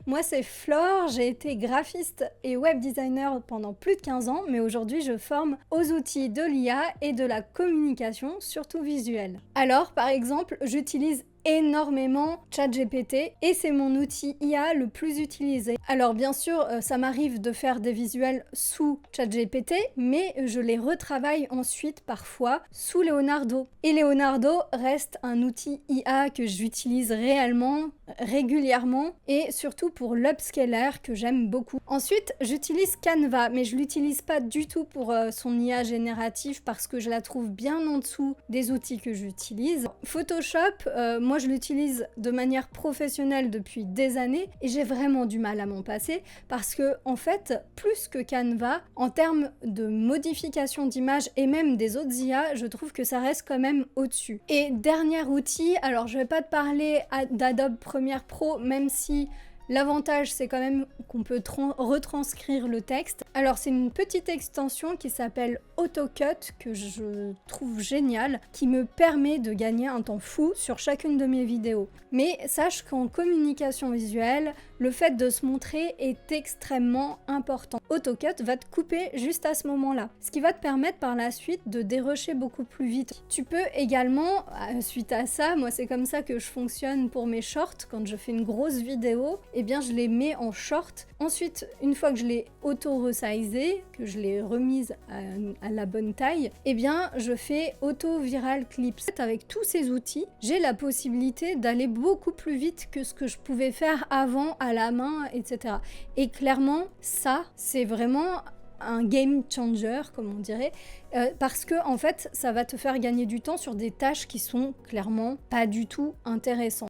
Moi c'est Flore, j'ai été graphiste et web designer pendant plus de 15 ans, mais aujourd'hui je forme aux outils de l'IA et de la communication, surtout visuelle. Alors par exemple, j'utilise énormément ChatGPT et c'est mon outil IA le plus utilisé. Alors bien sûr, ça m'arrive de faire des visuels sous ChatGPT, mais je les retravaille ensuite parfois sous Leonardo. Et Leonardo reste un outil IA que j'utilise réellement, régulièrement et surtout pour l'upscaler que j'aime beaucoup. Ensuite, j'utilise Canva, mais je l'utilise pas du tout pour son IA génératif parce que je la trouve bien en dessous des outils que j'utilise. Photoshop, moi je l'utilise de manière professionnelle depuis des années et j'ai vraiment du mal à m'en passer parce que en fait, plus que Canva, en termes de modification d'image et même des autres IA, je trouve que ça reste quand même au-dessus. Et dernier outil, alors je vais pas te parler d'Adobe Premiere Pro, même si l'avantage, c'est quand même qu'on peut retranscrire le texte. Alors, c'est une petite extension qui s'appelle AutoCut, que je trouve géniale, qui me permet de gagner un temps fou sur chacune de mes vidéos. Mais sache qu'en communication visuelle, le fait de se montrer est extrêmement important. AutoCut va te couper juste à ce moment-là, ce qui va te permettre par la suite de dérusher beaucoup plus vite. Tu peux également, suite à ça, moi c'est comme ça que je fonctionne pour mes shorts, quand je fais une grosse vidéo, eh bien je les mets en short. Ensuite, une fois que je l'ai auto-resizé, que je l'ai remise à la bonne taille, eh bien je fais auto-viral clips. Avec tous ces outils, j'ai la possibilité d'aller beaucoup plus vite que ce que je pouvais faire avant à la main, etc. Et clairement, ça, c'est vraiment un game changer, comme on dirait, parce que en fait, ça va te faire gagner du temps sur des tâches qui sont clairement pas du tout intéressantes.